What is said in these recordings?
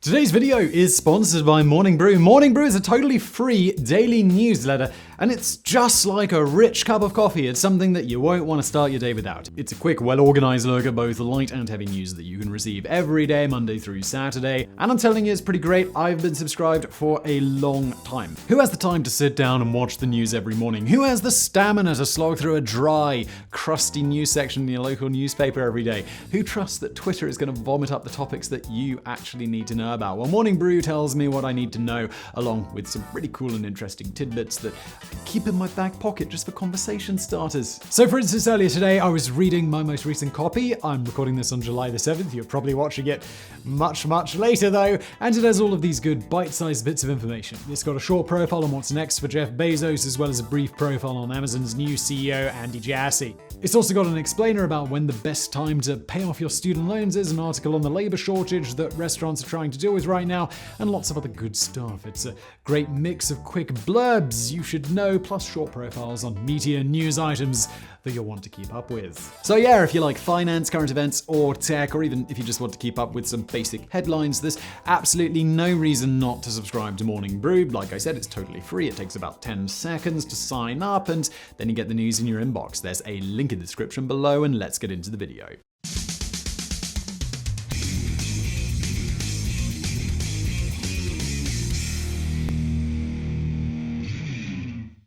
Today's video is sponsored by Morning Brew. Morning Brew is a totally free daily newsletter, and it's just like a rich cup of coffee. It's something that you won't want to start your day without. It's a quick, well-organized look at both light and heavy news that you can receive every day, Monday through Saturday. And I'm telling you, it's pretty great. I've been subscribed for a long time. Who has the time to sit down and watch the news every morning? Who has the stamina to slog through a dry, crusty news section in your local newspaper every day? Who trusts that Twitter is going to vomit up the topics that you actually need to know about? Well, Morning Brew tells me what I need to know, along with some really cool and interesting tidbits that I can keep in my back pocket just for conversation starters. So for instance, earlier today, I was reading my most recent copy. I'm recording this on July the 7th. You're probably watching it much later though, and it has all of these good bite-sized bits of information. It's got a short profile on what's next for Jeff Bezos, as well as a brief profile on Amazon's new CEO, Andy Jassy. It's also got an explainer about when the best time to pay off your student loans is, an article on the labor shortage that restaurants are trying to deal with right now, and lots of other good stuff. It's a great mix of quick blurbs you should know, plus short profiles on media news items that you'll want to keep up with. So yeah, if you like finance, current events, or tech, or even if you just want to keep up with some basic headlines, there's absolutely no reason not to subscribe to Morning Brew. Like I said, it's totally free. It takes about 10 seconds to sign up, and then you get the news in your inbox. There's a link in the description below, and let's get into the video.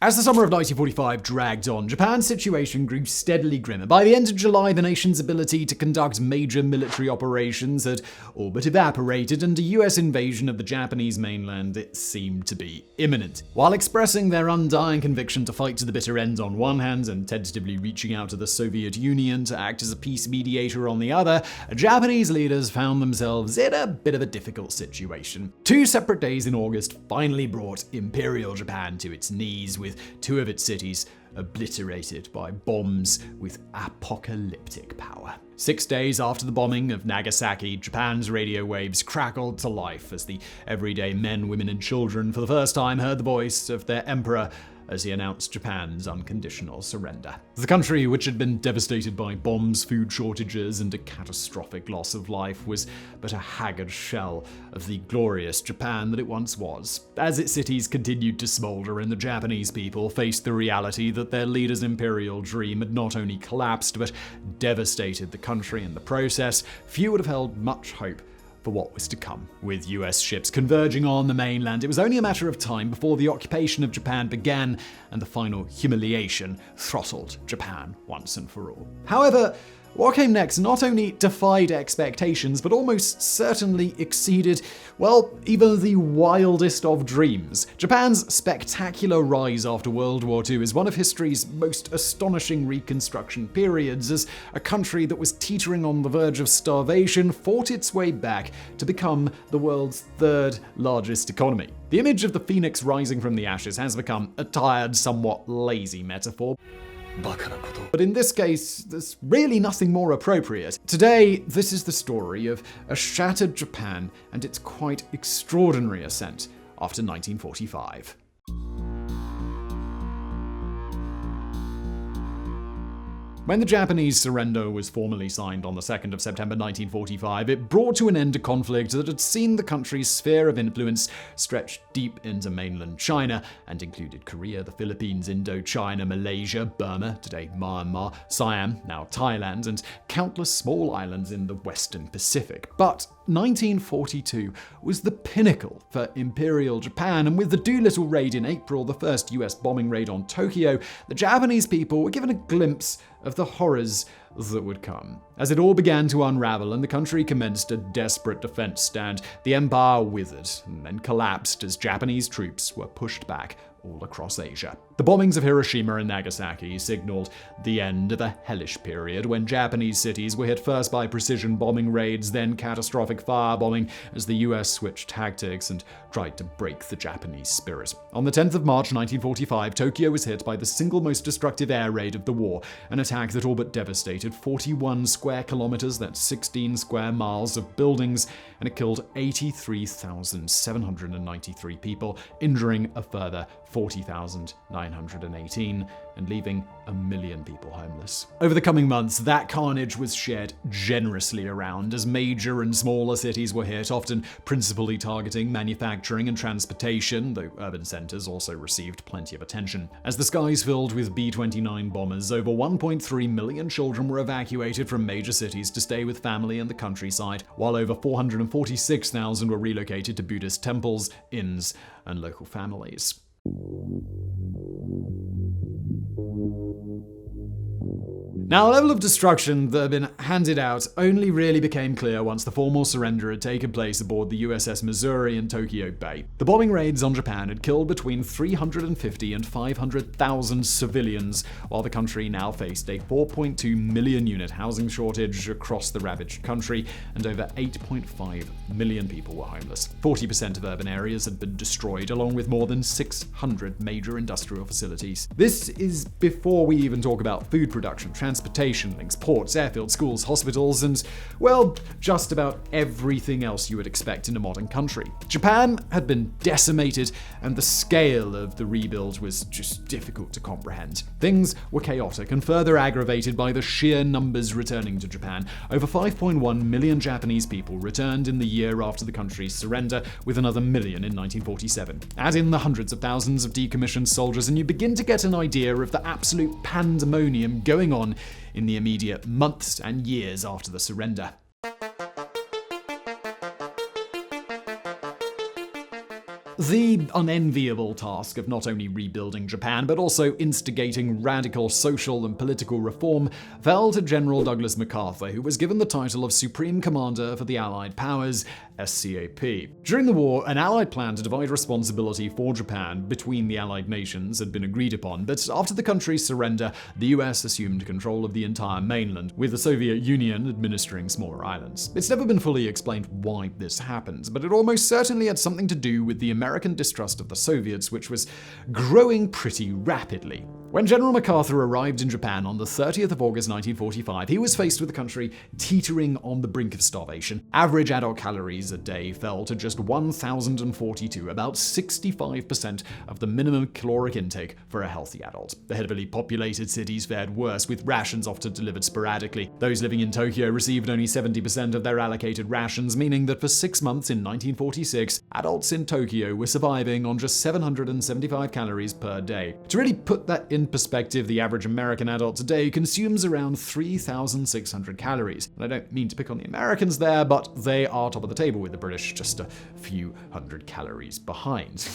As the summer of 1945 dragged on, Japan's situation grew steadily grimmer. By the end of July, the nation's ability to conduct major military operations had all but evaporated, and a US invasion of the Japanese mainland, it seemed to be imminent. While expressing their undying conviction to fight to the bitter end on one hand, and tentatively reaching out to the Soviet Union to act as a peace mediator on the other, Japanese leaders found themselves in a bit of a difficult situation. 2 separate days in August finally brought Imperial Japan to its knees, with 2 of its cities obliterated by bombs with apocalyptic power. 6 days after the bombing of Nagasaki, Japan's radio waves crackled to life as the everyday men, women, and children for the first time heard the voice of their emperor as he announced Japan's unconditional surrender. The country, which had been devastated by bombs, food shortages, and a catastrophic loss of life, was but a haggard shell of the glorious Japan that it once was. As its cities continued to smolder and the Japanese people faced the reality that their leader's imperial dream had not only collapsed but devastated the country in the process, few would have held much hope for what was to come. With US ships converging on the mainland, it was only a matter of time before the occupation of Japan began and the final humiliation throttled Japan once and for all. However, what came next not only defied expectations, but almost certainly exceeded, well, even the wildest of dreams. Japan's spectacular rise after World War II is one of history's most astonishing reconstruction periods, as a country that was teetering on the verge of starvation fought its way back to become the world's 3rd largest economy. The image of the phoenix rising from the ashes has become a tired, somewhat lazy metaphor. But in this case, there's really nothing more appropriate. Today, this is the story of a shattered Japan and its quite extraordinary ascent after 1945. When the Japanese surrender was formally signed on the 2nd of September 1945, it brought to an end a conflict that had seen the country's sphere of influence stretch deep into mainland China and included Korea, the Philippines, Indochina, Malaysia, Burma, today Myanmar, Siam, now Thailand, and countless small islands in the Western Pacific. But 1942 was the pinnacle for Imperial Japan, and with the Doolittle raid in April, the first US bombing raid on Tokyo, the Japanese people were given a glimpse of the horrors that would come. As it all began to unravel and the country commenced a desperate defense stand, the empire withered and then collapsed as Japanese troops were pushed back all across Asia. The bombings of Hiroshima and Nagasaki signaled the end of a hellish period when Japanese cities were hit first by precision bombing raids, then catastrophic firebombing as the US switched tactics and tried to break the Japanese spirit. On the 10th of March 1945, Tokyo was hit by the single most destructive air raid of the war, an attack that all but devastated 41 square kilometers, that's 16 square miles of buildings, and it killed 83,793 people, injuring a further 40,900 918, and leaving 1 million people homeless. Over the coming months, that carnage was shared generously around as major and smaller cities were hit, often principally targeting manufacturing and transportation, though urban centers also received plenty of attention. As the skies filled with B-29 bombers, over 1.3 million children were evacuated from major cities to stay with family in the countryside, while over 446,000 were relocated to Buddhist temples, inns, and local families. Now, the level of destruction that had been handed out only really became clear once the formal surrender had taken place aboard the USS Missouri in Tokyo Bay. The bombing raids on Japan had killed between 350 and 500,000 civilians, while the country now faced a 4.2 million unit housing shortage across the ravaged country, and over 8.5 million people were homeless. 40% of urban areas had been destroyed, along with more than 600 major industrial facilities. This is before we even talk about food production, transportation links, ports, airfields, schools, hospitals, and, well, just about everything else you would expect in a modern country. Japan had been decimated, and the scale of the rebuild was just difficult to comprehend. Things were chaotic and further aggravated by the sheer numbers returning to Japan. Over 5.1 million Japanese people returned in the year after the country's surrender, with another million in 1947. Add in the hundreds of thousands of decommissioned soldiers, and you begin to get an idea of the absolute pandemonium going on in the immediate months and years after the surrender. The unenviable task of not only rebuilding Japan, but also instigating radical social and political reform fell to General Douglas MacArthur, who was given the title of Supreme Commander for the Allied Powers, SCAP. During the war, an Allied plan to divide responsibility for Japan between the Allied nations had been agreed upon, but after the country's surrender, the US assumed control of the entire mainland, with the Soviet Union administering smaller islands. It's never been fully explained why this happened, but it almost certainly had something to do with the American distrust of the Soviets, which was growing pretty rapidly. When General MacArthur arrived in Japan on the 30th of August 1945, he was faced with the country teetering on the brink of starvation. Average adult calories a day fell to just 1,042, about 65% of the minimum caloric intake for a healthy adult. The heavily populated cities fared worse, with rations often delivered sporadically. Those living in Tokyo received only 70% of their allocated rations, meaning that for 6 months in 1946, adults in Tokyo were surviving on just 775 calories per day. To really put that in perspective, the average American adult today consumes around 3,600 calories. And I don't mean to pick on the Americans there, but they are top of the table with the British just a few hundred calories behind.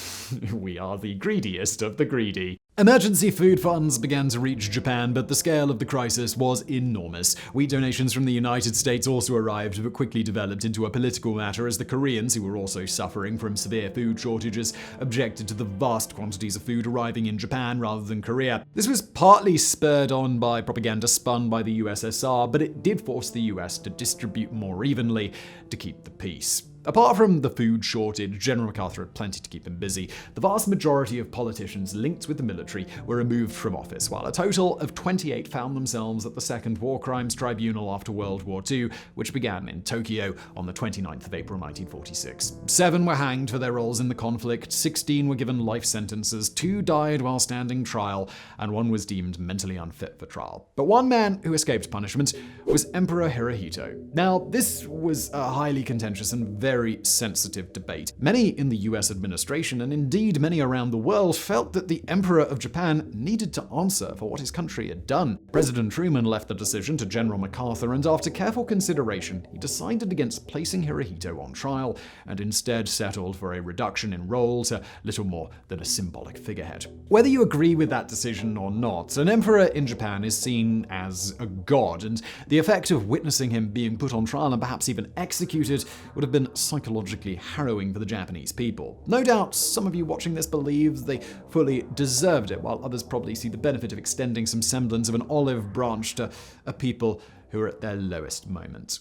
We are the greediest of the greedy. Emergency food funds began to reach Japan, but the scale of the crisis was enormous. Wheat donations from the United States also arrived, but quickly developed into a political matter as the Koreans, who were also suffering from severe food shortages, objected to the vast quantities of food arriving in Japan rather than Korea. This was partly spurred on by propaganda spun by the USSR, but it did force the US to distribute more evenly to keep the peace. Apart from the food shortage, General MacArthur had plenty to keep him busy. The vast majority of politicians linked with the military were removed from office, while a total of 28 found themselves at the Second War Crimes Tribunal after World War II, which began in Tokyo on the 29th of April 1946. 7 were hanged for their roles in the conflict, 16 were given life sentences, 2 died while standing trial, and 1 was deemed mentally unfit for trial. But one man who escaped punishment was Emperor Hirohito. Now, this was a highly contentious and very sensitive debate. Many in the US administration, and indeed many around the world, felt that the Emperor of Japan needed to answer for what his country had done. President Truman left the decision to General MacArthur, and after careful consideration, he decided against placing Hirohito on trial and instead settled for a reduction in role to little more than a symbolic figurehead. Whether you agree with that decision or not, an emperor in Japan is seen as a god, and the effect of witnessing him being put on trial and perhaps even executed would have been psychologically harrowing for the Japanese people. No doubt some of you watching this believe they fully deserved it, while others probably see the benefit of extending some semblance of an olive branch to a people who are at their lowest moment.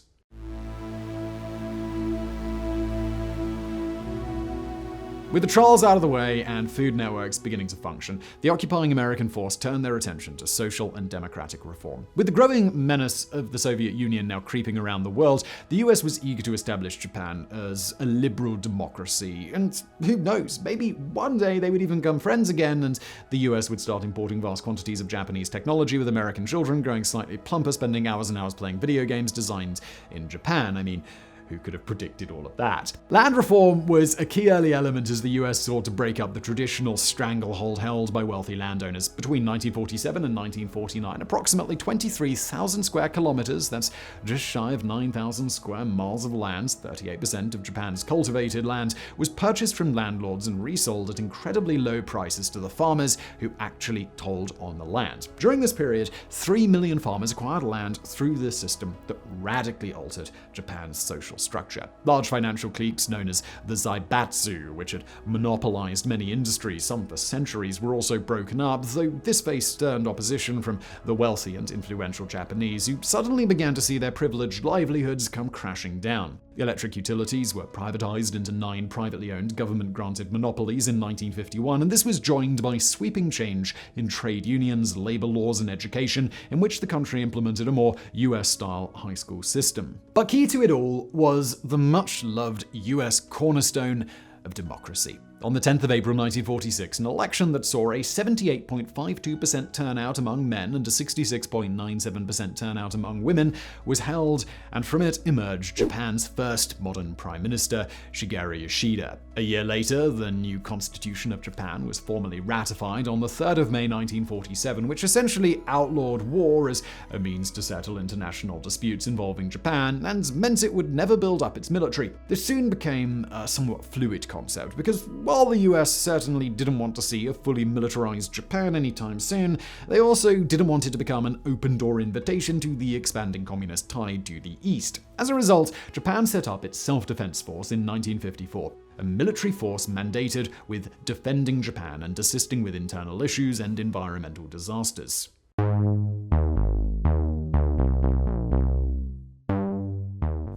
With the trolls out of the way and food networks beginning to function, the occupying American force turned their attention to social and democratic reform. With the growing menace of the Soviet Union now creeping around the world, the US was eager to establish Japan as a liberal democracy. And who knows, maybe one day they would even become friends again, and the US would start importing vast quantities of Japanese technology, with American children growing slightly plumper, spending hours and hours playing video games designed in Japan. I mean, who could have predicted all of that? Land reform was a key early element as the US sought to break up the traditional stranglehold held by wealthy landowners. Between 1947 and 1949, approximately 23,000 square kilometers, that's just shy of 9,000 square miles of land, 38% of Japan's cultivated land, was purchased from landlords and resold at incredibly low prices to the farmers who actually toiled on the land. During this period, 3 million farmers acquired land through this system that radically altered Japan's social structure. Large financial cliques known as the Zaibatsu, which had monopolized many industries, some for centuries, were also broken up, though this faced stern opposition from the wealthy and influential Japanese, who suddenly began to see their privileged livelihoods come crashing down. The electric utilities were privatized into 9 privately owned, government-granted monopolies in 1951, and this was joined by sweeping change in trade unions, labor laws, and education, in which the country implemented a more US-style high school system. But key to it all was the much-loved US cornerstone of democracy. On the 10th of April 1946, an election that saw a 78.52% turnout among men and a 66.97% turnout among women was held, and from it emerged Japan's first modern prime minister, Shigeru Yoshida. A year later, the new Constitution of Japan was formally ratified on the 3rd of May 1947, which essentially outlawed war as a means to settle international disputes involving Japan, and meant it would never build up its military. This soon became a somewhat fluid concept, because while the US certainly didn't want to see a fully militarized Japan anytime soon, they also didn't want it to become an open-door invitation to the expanding communist tide to the east. As a result, Japan set up its self-defense force in 1954, a military force mandated with defending Japan and assisting with internal issues and environmental disasters.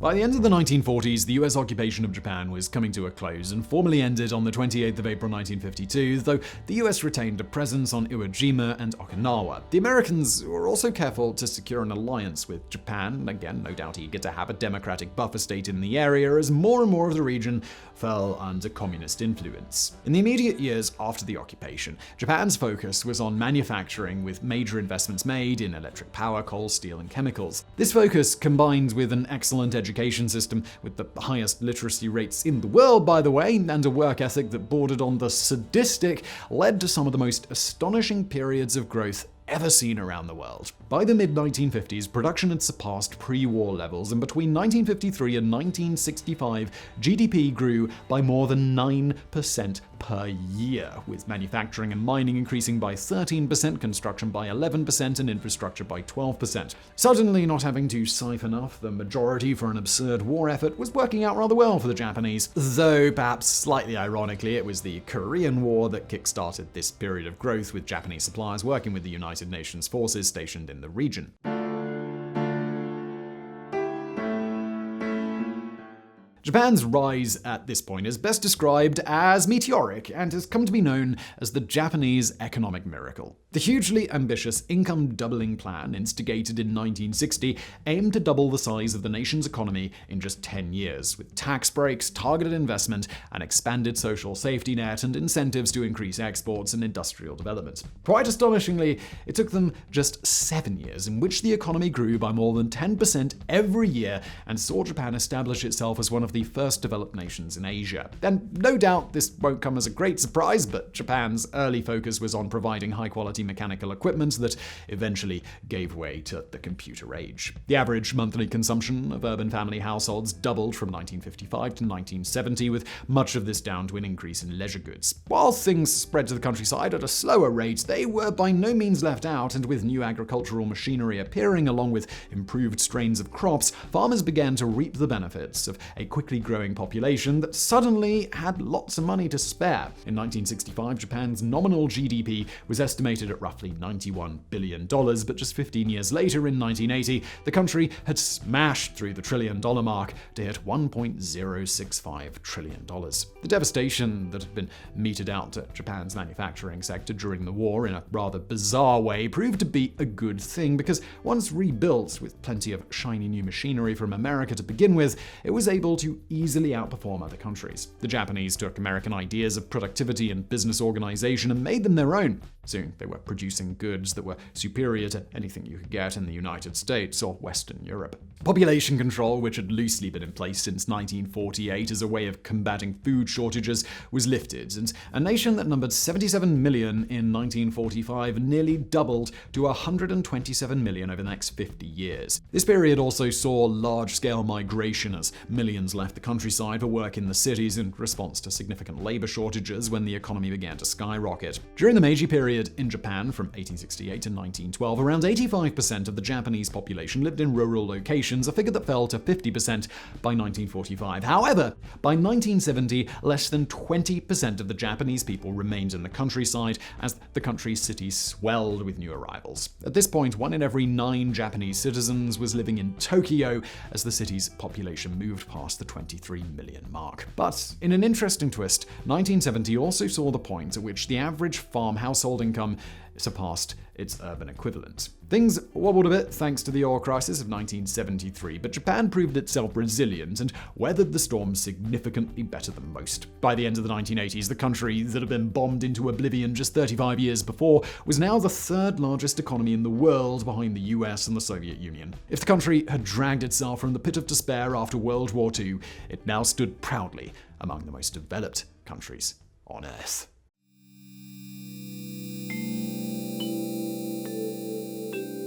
By the end of the 1940s, the US occupation of Japan was coming to a close and formally ended on the 28th of April 1952, though the US retained a presence on Iwo Jima and Okinawa. The Americans were also careful to secure an alliance with Japan, again, no doubt eager to have a democratic buffer state in the area as more and more of the region fell under communist influence. In the immediate years after the occupation, Japan's focus was on manufacturing, with major investments made in electric power, coal, steel, and chemicals. This focus, combined with an excellent education system with the highest literacy rates in the world, by the way, and a work ethic that bordered on the sadistic, led to some of the most astonishing periods of growth ever seen around the world. By the mid-1950s, production had surpassed pre-war levels, and between 1953 and 1965, GDP grew by more than 9% per year, with manufacturing and mining increasing by 13%, construction by 11%, and infrastructure by 12%. Suddenly, not having to siphon off the majority for an absurd war effort was working out rather well for the Japanese, though perhaps slightly ironically, it was the Korean War that kick-started this period of growth, with Japanese suppliers working with the United Nations forces stationed in the region. Japan's rise at this point is best described as meteoric and has come to be known as the Japanese economic miracle. The hugely ambitious income-doubling plan, instigated in 1960, aimed to double the size of the nation's economy in just 10 years, with tax breaks, targeted investment, an expanded social safety net, and incentives to increase exports and industrial development. Quite astonishingly, it took them just 7 years, in which the economy grew by more than 10% every year and saw Japan establish itself as one of the first developed nations in Asia. And no doubt this won't come as a great surprise, but Japan's early focus was on providing high-quality mechanical equipment that eventually gave way to the computer age. The average monthly consumption of urban family households doubled from 1955 to 1970, with much of this down to an increase in leisure goods. While things spread to the countryside at a slower rate, they were by no means left out, and with new agricultural machinery appearing along with improved strains of crops, farmers began to reap the benefits of a quick quickly growing population that suddenly had lots of money to spare. In 1965, Japan's nominal GDP was estimated at roughly $91 billion, but just 15 years later, in 1980, the country had smashed through the $1 trillion mark to hit $1.065 trillion. The devastation that had been meted out to Japan's manufacturing sector during the war in a rather bizarre way proved to be a good thing, because once rebuilt with plenty of shiny new machinery from America to begin with, it was able to easily outperform other countries. The Japanese took American ideas of productivity and business organization and made them their own. Soon, they were producing goods that were superior to anything you could get in the United States or Western Europe. Population control, which had loosely been in place since 1948 as a way of combating food shortages, was lifted, and a nation that numbered 77 million in 1945 nearly doubled to 127 million over the next 50 years. This period also saw large-scale migration as millions left the countryside for work in the cities in response to significant labor shortages when the economy began to skyrocket. During the Meiji period in Japan from 1868 to 1912, around 85% of the Japanese population lived in rural locations, a figure that fell to 50% by 1945. However, by 1970, less than 20% of the Japanese people remained in the countryside as the country's cities swelled with new arrivals. At this point, 1 in every 9 Japanese citizens was living in Tokyo as the city's population moved past the 23 million mark. But in an interesting twist, 1970 also saw the point at which the average farm household income surpassed its urban equivalent. Things wobbled a bit thanks to the oil crisis of 1973, but Japan proved itself resilient and weathered the storm significantly better than most. By the end of the 1980s, the country that had been bombed into oblivion just 35 years before was now the 3rd largest economy in the world, behind the US and the Soviet Union. If the country had dragged itself from the pit of despair after World War II, it now stood proudly among the most developed countries on Earth.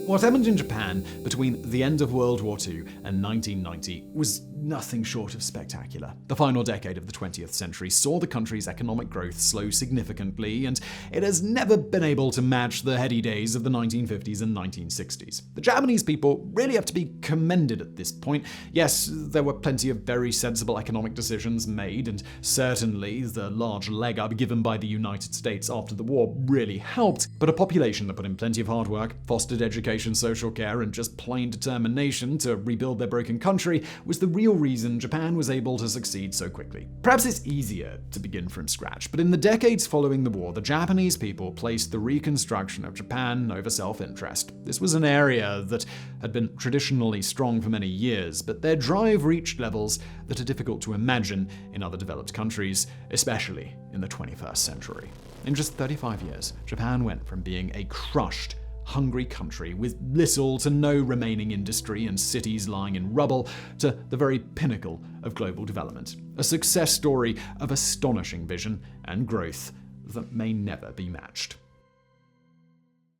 What happened in Japan between the end of World War II and 1990 was nothing short of spectacular. The final decade of the 20th century saw the country's economic growth slow significantly, and it has never been able to match the heady days of the 1950s and 1960s. The Japanese people really have to be commended at this point. Yes, there were plenty of very sensible economic decisions made, and certainly the large leg up given by the United States after the war really helped, but a population that put in plenty of hard work, fostered education, social care, and just plain determination to rebuild their broken country was the real reason Japan was able to succeed so quickly. Perhaps it's easier to begin from scratch, but in the decades following the war, the Japanese people placed the reconstruction of Japan over self-interest. This was an area that had been traditionally strong for many years, but their drive reached levels that are difficult to imagine in other developed countries, especially in the 21st century. In just 35 years, Japan went from being a crushed, hungry country with little to no remaining industry and cities lying in rubble to the very pinnacle of global development. A success story of astonishing vision and growth that may never be matched.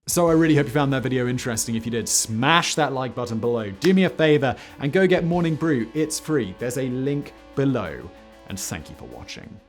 So I really hope you found that video interesting. If you did, smash that like button below. Do me a favor and go get Morning Brew. It's free. There's a link below. And thank you for watching.